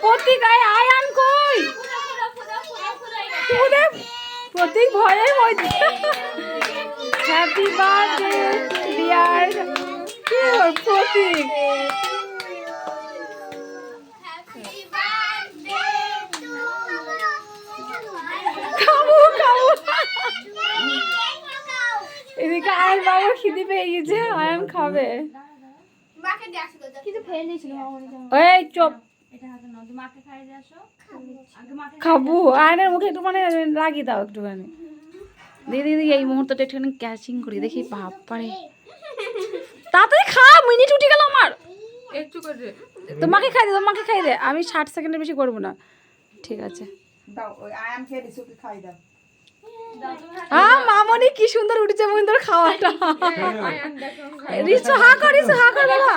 প্রতীক আয়ান কই প্রতীক ভয়ে মধ্যে হ্যাপি বার্থডে ডিয়ার প্রতীক খাবো খাবো এদিকে আয়ান বাবুর খিদে পেয়ে গেছে আয়ান খাবে ওই চুপ খাবো আয়নের মুখে একটু মানে লাগিয়ে দাও একটুখানি দিদি দিদি এই মুহূর্তটা একটুখানি ক্যাচিং করি দেখি বাপারে তাড়াতাড়ি খা মিনিট উঠে গেল আমার একটু করে তোমাকে খাই দে আমি 60 সেকেন্ডের বেশি করবো না ঠিক আছে দাও ওই আয়াম খেয়ে দিছো কি খাই দাও মামনি কি সুন্দর উঠেছে মহিন্দর খাওয়াটা রিসু হা কর বাবা